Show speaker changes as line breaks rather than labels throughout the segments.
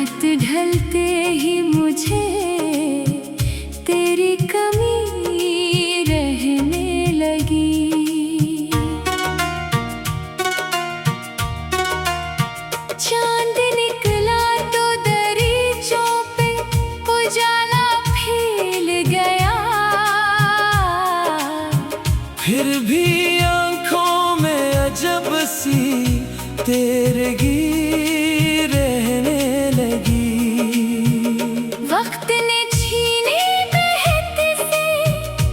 रात ढलते ही मुझे तेरी कमी रहने लगी। चांद निकला तो दरीचों पे उजाला फैल गया।
फिर भी आंखों में अजब सी तेरगी रहने लगी।
वक्त ने छीने बहत से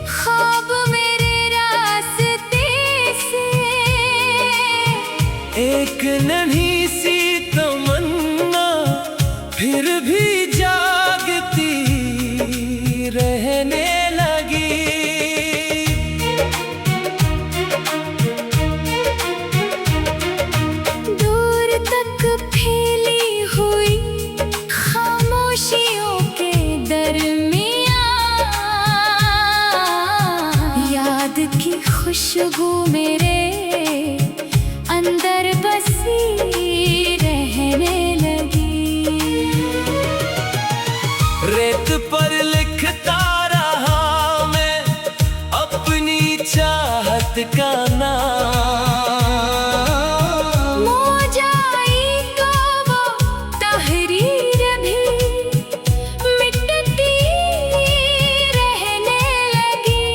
ख्वाब मेरे रास्ते से।
एक नन्ही सी तमन्ना फिर भी जागती रहने लगी।
दूर तक फैली हुई खामोशियों के दरमियां याद की खुशबू मेरे अंदर बसी रहने लगी।
रेत पर लिखता रहा मैं अपनी चाहत का नाम।
मौजाई तो वो तहरीर भी मिटती रहने लगी।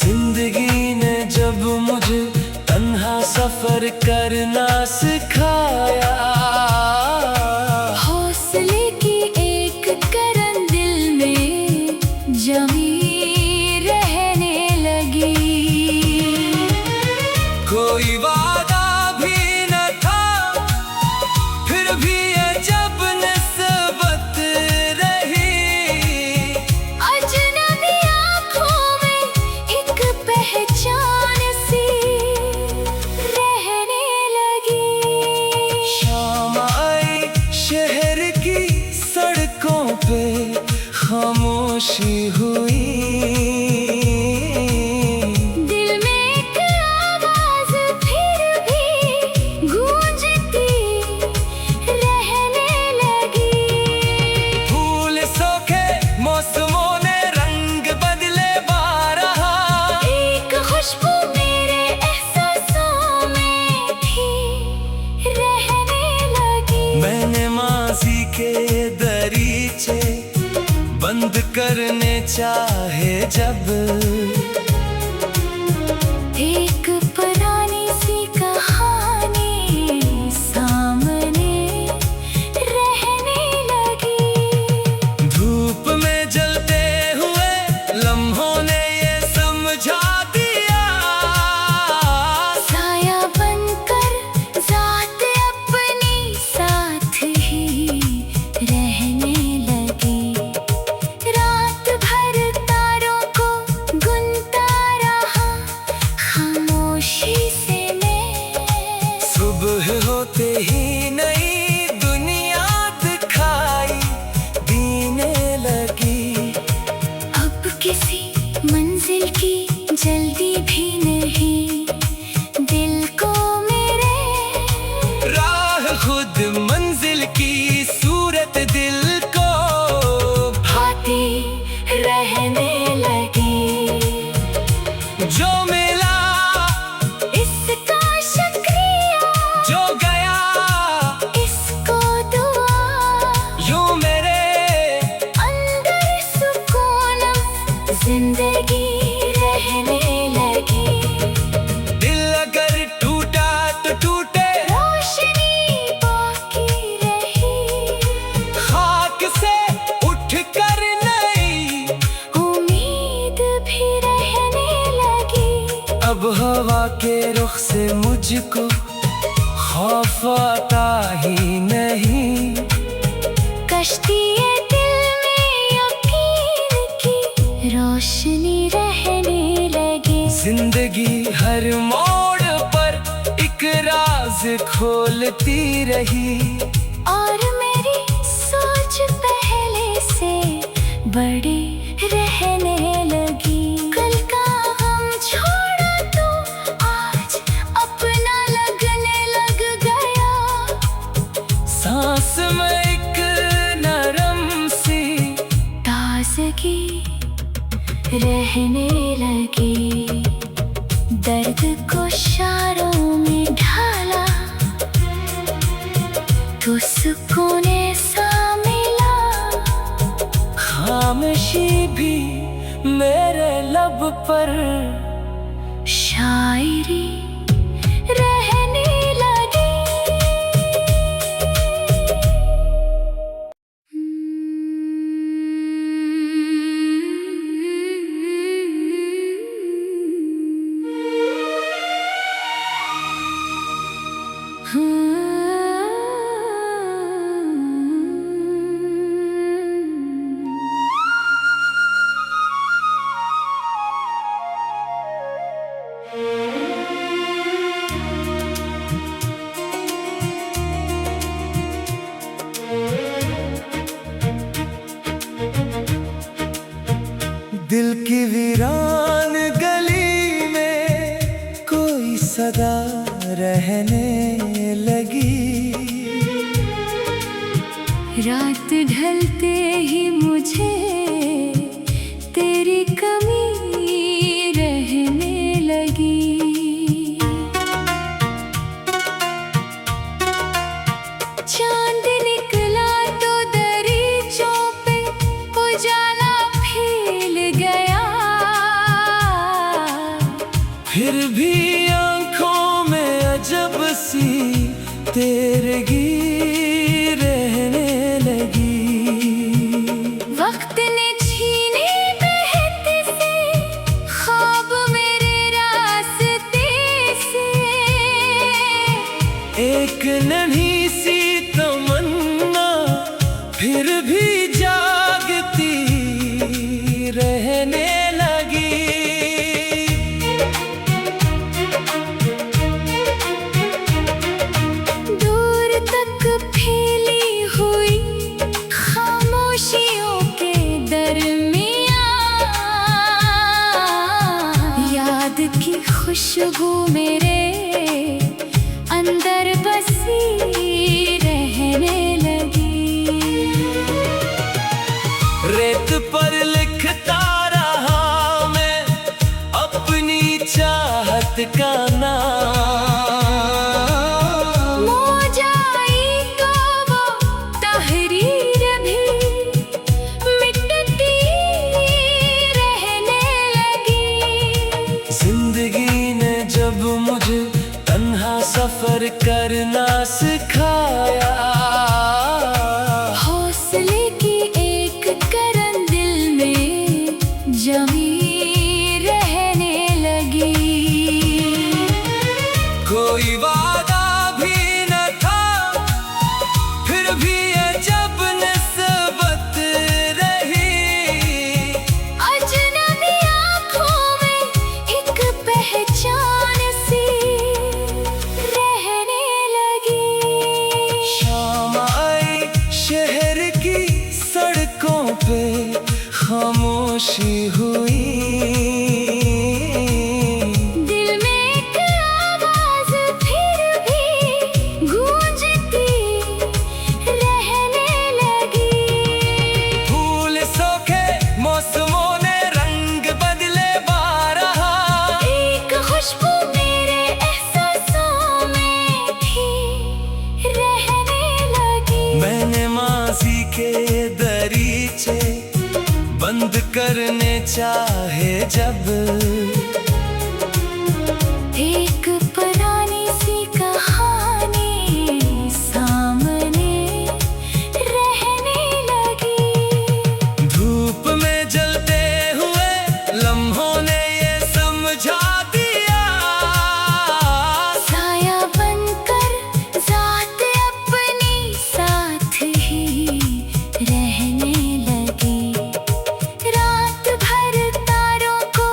जिंदगी ने जब मुझे तन्हा सफर करना सिखाया।
हौसले की एक करन दिल में जमी रहने लगी।
कोई वादा भी न था फिर भी अजब निस्बत रही।
अजनबी आँखों में एक पहचान सी रहने लगी।
शाम आई शहर की सड़कों पे खामोशी हुई।
दिल में एक आवाज फिर भी गूंजती रहने लगी।
फूल सूखे मौसमों ने रंग बदले बारहा।
एक खुशबू मेरे एहसासों में भी रहने लगी।
मैंने माजी के दरीचे बंद करने चाहे जब
एक पुरानी सी कहानी सामने रहने लगी।
धूप में जलते हुए लम्हों ने ये समझा दिया।
साया बनकर जात अपनी साथ ही रहने लगी। रात भर तारों को गुनता रहा खामोशी से मैं।
सुबह होते ही नई दुनिया दिखाई देने लगी।
अब किसी मंजिल की जल्दी भी नहीं दिल को मेरे।
राह खुद मंजिल की सूरत दिल को
भाती रहने लगी।
जो मिला
इसका शुक्रिया,
जो गया
इसको दुआ।
यूं मेरे
अंदर सुकून जिंदगी रहने लगी।
दिल अगर टूटा तो टूटे
रोशनी बाकी रही।
खाक से उठ कर नई
उम्मीद भी रहने लगी।
अब हवा के रुख से मुझको खौफ आता ही नहीं।
कश्ती दिल में यकीन की रोशनी रहने लगी।
जिंदगी हर मोड़ पर एक राज खोलती रही।
और मेरी सोच पहले से बड़ी रहने लगी। कल का गम छोड़ा तो आज अपना लगने लग गया।
सांस में एक
रहने लगी। दर्द को इशारों में ढाला तो सुकून सा मिला।
खामोशी भी मेरे लब पर
शायरी रहने लगी।
दिल की वीरान गली में कोई सदा रहने लगी।
रात ढलते ही मुझे तेरी कमी रहने लगी। चांद निकला तो दरीचों पे उजाला फैल गया।
फिर भी आंखों में अजब सी तेरगी रहने लगी।
वक्त ने छीने बहते से ख्वाब मेरे रास्ते से।
एक नन्ही सी तमन्ना फिर भी जागती रहने लगी।
दूर तक फैली हुई खामोशियों के दरमियां याद की खुशबू मेरे अंदर बसी रहने लगी।
रेत पर लिखता रहा मैं अपनी चाहत का नाम।
मौजाई तो वो तहरीर भी मिटती रहने लगी।
जिंदगी ने जब मुझे तन्हा सफर करना सिखाया।
हौसले की एक करन दिल में जमी रहने लगी।
कोई वादा भी न था फिर भी अजब निस्बत रही।
अजनबी आँखों में एक पहचान सी रहने लगी।
शाम आई शहर की सड़कों पे खामोशी हुई।
दिल में एक आवाज फिर भी गूंजती रहने लगी।
फूल सूखे मौसमों ने रंग बदले बारहा।
एक खुशबू मेरे एहसासों में भी रहने लगी।
मैंने माजी के दरीचे बंद करने चाहे जब।
एक पुरानी सी कहानी सामने रहने लगी।
धूप में जलते हुए लम्हों ने ये समझा दिया।
साया बनकर जात अपनी साथ ही रहने लगी। रात भर तारों को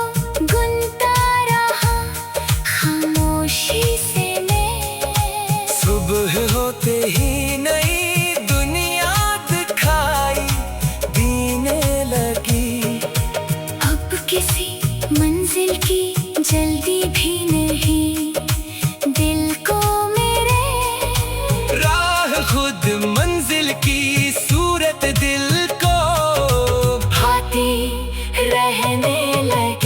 गुनता रहा खामोशी से मैं।
सुबह होते ही नई दुनिया दिखाई देने लगी।
अब किसी मंजिल की जल्दी भी नहीं दिल को मेरे।
राह खुद मंजिल की सूरत दिल को
भाती रहने लगी।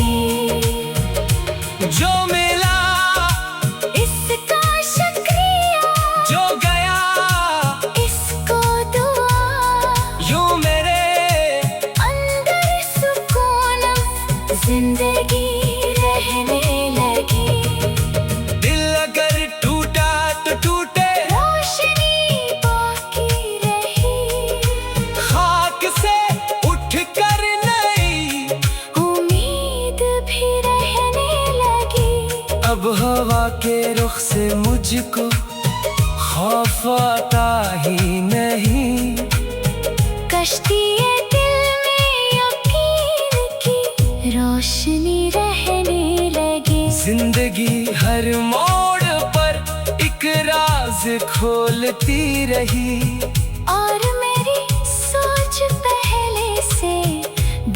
हवा के रुख से मुझको खौफ आता ही नहीं।
कश्ती ये दिल में यकीन की रोशनी रहने लगी।
जिंदगी हर मोड़ पर एक राज खोलती रही।
और मेरी सोच पहले से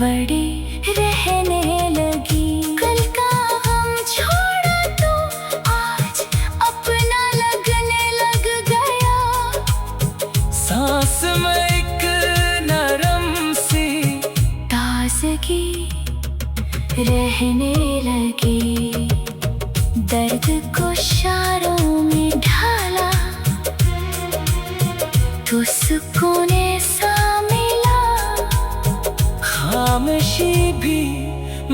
बड़ी रहने लगी। कल का गम छोड़ा तो आज अपना लगने लग गया।
सांस में एक नरम सी
ताजगी रहने लगी। दर्द को शारों में ढाला तो सुकून सा मिला।
खामोशी भी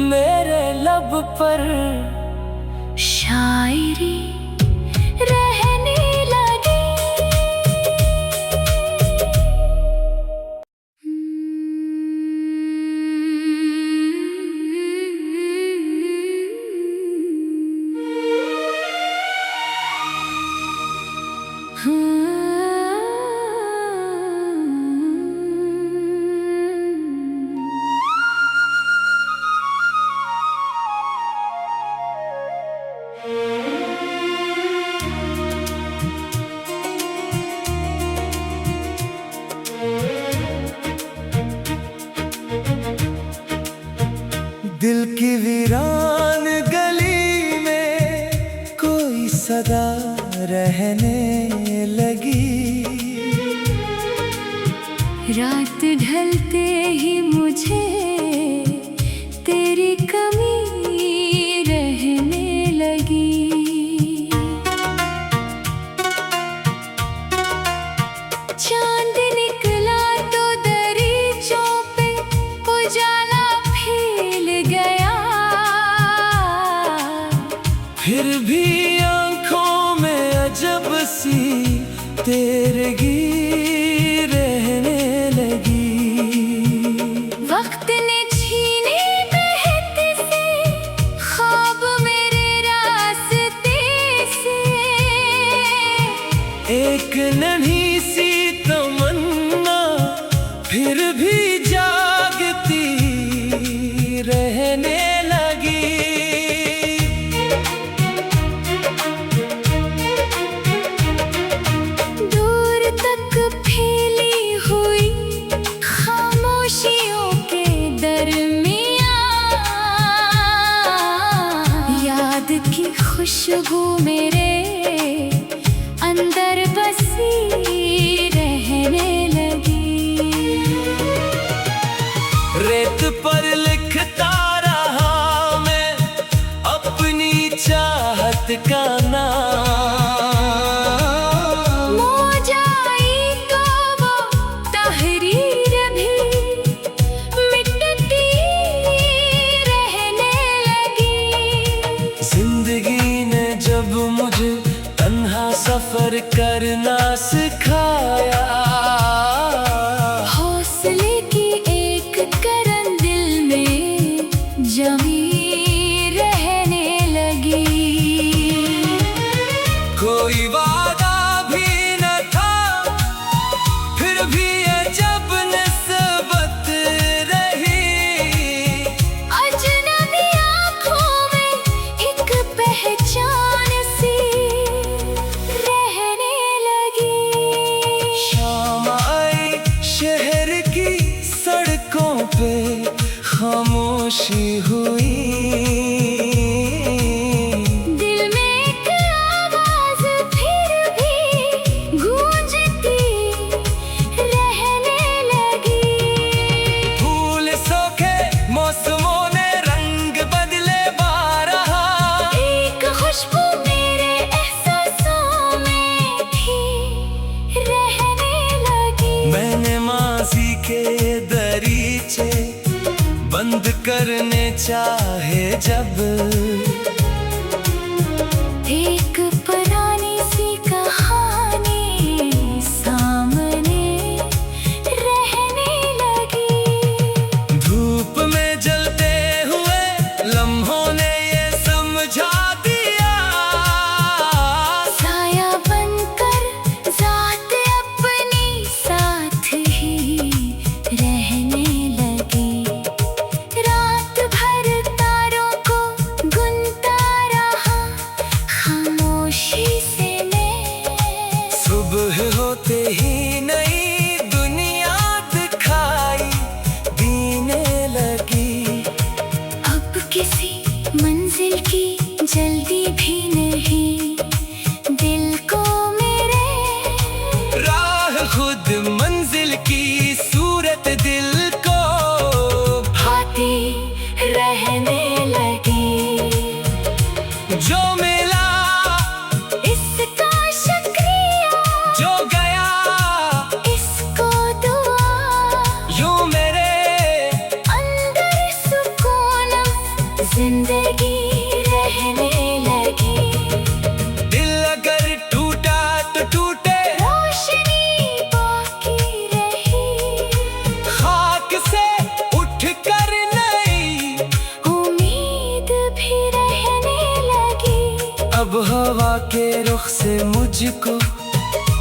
मेरे लब पर
शायरी रहने लगी।
दिल की वीरान गली में कोई सदा रहने लगी।
रात ढलते ही मुझे तेरी कमी रहने लगी। चांद निकला तो दरीचों पे उजाला फैल गया।
फिर भी आंखों में अजब सी तेरगी रहने लगी।
वक्त ने छीने बहते से ख्वाब मेरे रास्ते से।
एक नन्ही सी तमन्ना फिर भी जागती रहने लगी।
दूर तक फैली हुई खामोशियों के दरमियां याद की खुशबू मेरे अंदर बसी रहने लगी।
रेत पर लिखता रहा मैं अपनी चाहत का नाम।
मौजाई तो वो तहरीर भी मिटती रहने लगी।
जिंदगी ने जब मुझे तन्हा सफर करना सिखाया।
हौसले की एक करन दिल में जमी रहने लगी।
कोई वादा भी न था फिर भी अजब निस्बत रही।
अजनबी आँखों में एक पहचान सी रहने लगी।
शाम आई शहर की सड़कों पे खामोशी हुई।
दिल में एक आवाज फिर भी गूंजती रहने लगी।
फूल सूखे मौसमों ने रंग बदले बारहा।
एक खुशबू मेरे एहसासों में भी रहने लगी।
मैंने माजी के दरीचे बंद करने चाहे जब।
एक पुरानी सी कहानी सामने रहने लगी।
धूप में जलते हुए लम्हों ने ये समझा दिया। मुझको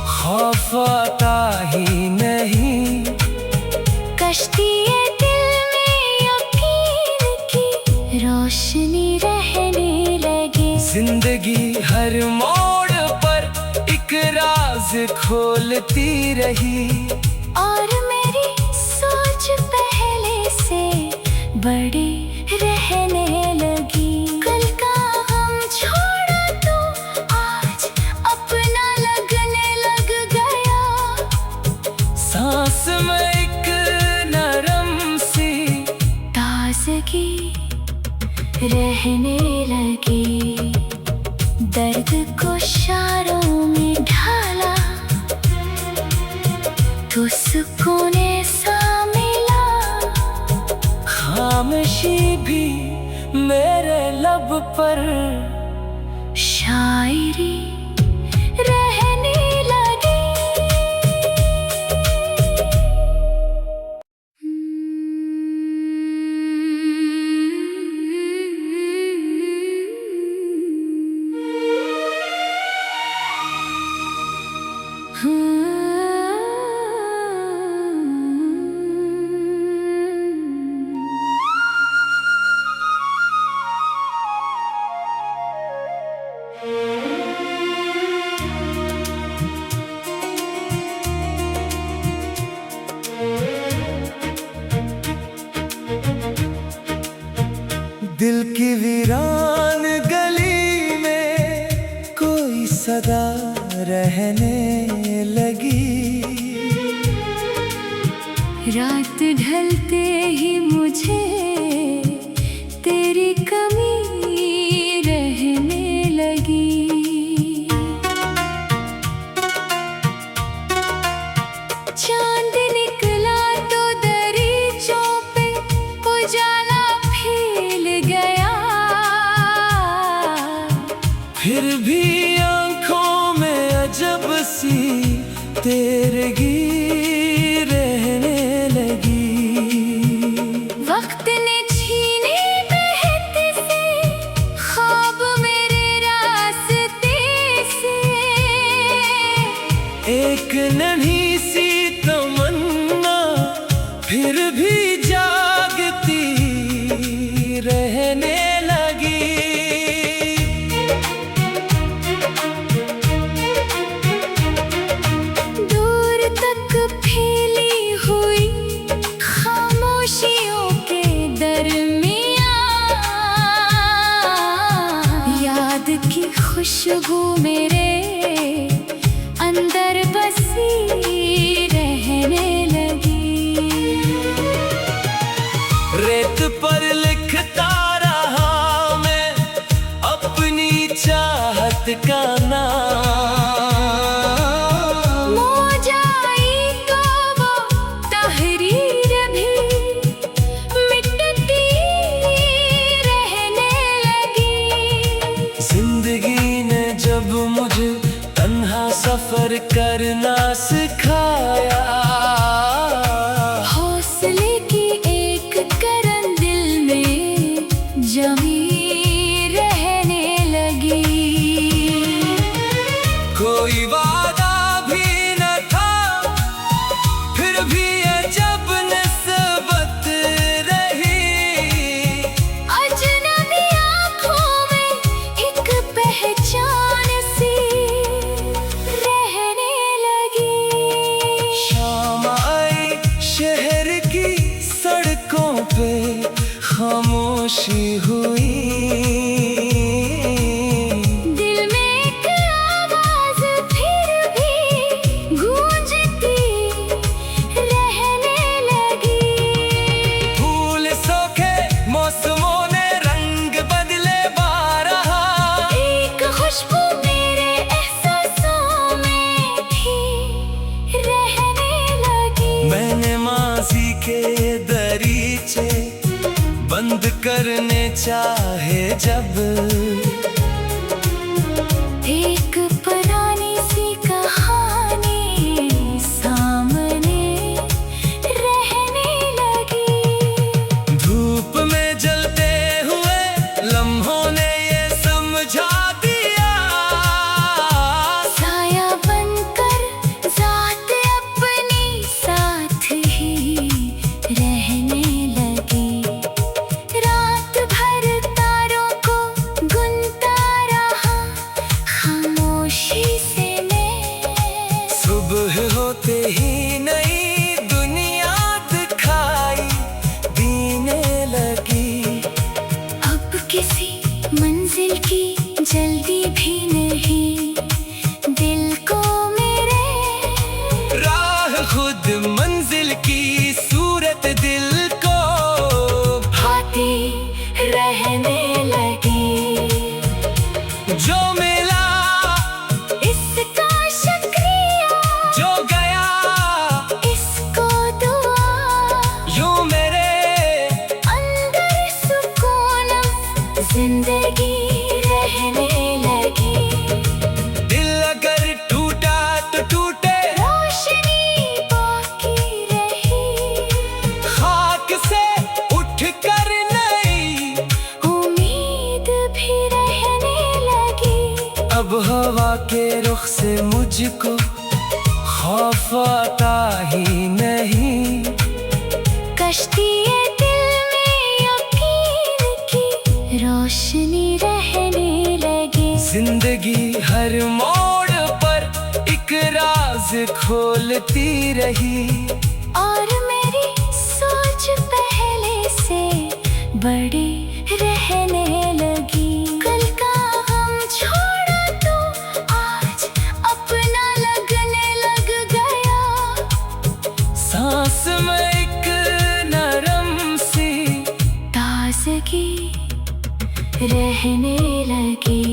खौफ आता ही नहीं।
कश्ती है दिल में यकीन की रोशनी रहने लगी।
जिंदगी हर मोड़ पर एक राज खोलती रही।
और मेरी सोच पहले से बड़ी रहने लगी। कल का हम छोड़ा तो आज अपना लगने लग गया।
सांस में एक नरम सी
ताजगी रहने लगी। दर्द को इशारों में ढाला तो सुकून सा मिला।
खामोशी भी मेरे लब पर
शायरी रहने लगी।
दिल की वीरान गली में कोई सदा रहने लगी।
रात ढलते ही मुझे तेरी कमी रहने लगी। चांद निकला तो दरीचों पे उजाला फैल गया।
फिर भी आंखों में अजब सी तेरगी रहने लगी।
वक्त ने छीने बहत से ख्वाब मेरे रास्ते से।
एक नन्ही सी तमन्ना फिर भी जागती रहने लगी।
दूर तक फैली हुई खामोशियों के दरमियां याद की खुशबू मेरे अंदर बसी रहने लगी।
रेत पर लिखता रहा मैं अपनी चाहत का नाम।
मौजाई तो वो तहरीर भी मिटती रहने लगी।
जिंदगी ने जब मुझे तन्हा सफर करना सिखाया।
हौसले की एक करन दिल में जमी रहने लगी।
कोई वादा भी न था फिर भी ये जब निस्बत रही।
अजनबी आँखों में एक पहचान सी रहने लगी।
शाम आई शहर की सड़कों पे खामोशी हुई।
दिल में एक आवाज फिर भी गूंजती रहने लगी।
फूल सूखे मौसमों ने रंग बदले बारहा।
एक खुशबू मेरे एहसासों में भी रहने लगी।
मैंने माजी के दरीचे बंद करने चाहे जब।
एक पुरानी सी कहानी सामने रहने लगी।
धूप में जलते हुए लम्हों ने ये समझा दिया।
जल्दी भी नहीं दिल को मेरे,
राह खुद मंजिल की सूरत दिल को
भाती रहने लगी।
जो मिला
इसका शुक्रिया,
जो गया
इसको दुआ,
यूं मेरे
अंदर सुकून जिंदगी रहने लगी।
दिल अगर टूटा तो टूटे,
रोशनी बाकी रही,
खाक से उठ कर नई
उम्मीद भी रहने लगी।
अब हवा के रुख से मुझको खौफ आता ही नहीं।
कश्ती दिल में यकीन की रोशनी रहने लगी।
जिंदगी हर मोड़ पर एक राज खोलती रही,
और मेरी सोच पहले से बड़ी रहने लगी। कल का हम छोड़ा तो आज अपना लगने लग गया।
सांस में एक नरम सी
ताजगी रहने लगी।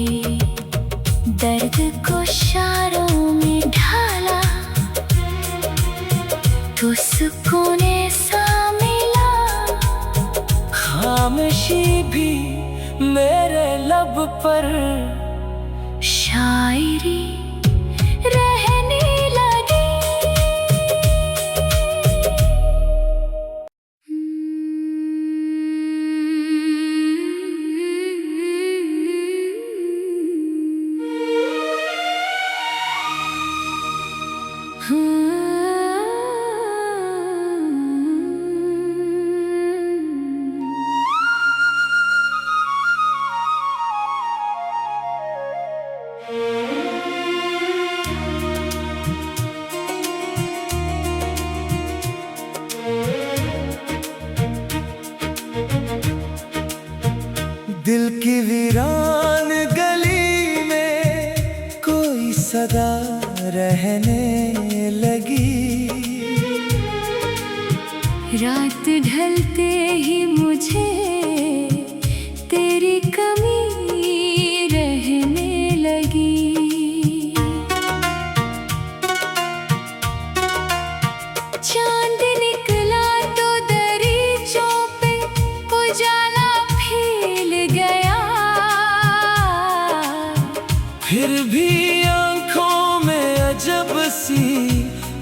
दर्द को शारों में ढाला तो सुकून सा मिला।
खामोशी भी मेरे लब पर
शायरी रहने लगी।
दिल की वीरान गली में कोई सदा रहने लगी।
रात ढलते ही मुझे तेरी कमी रहने लगी। चांद निकला तो दरीचों पे उजाला फैल गया।
फिर भी आंखों में अजब सी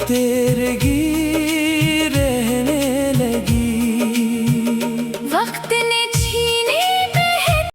तेरगी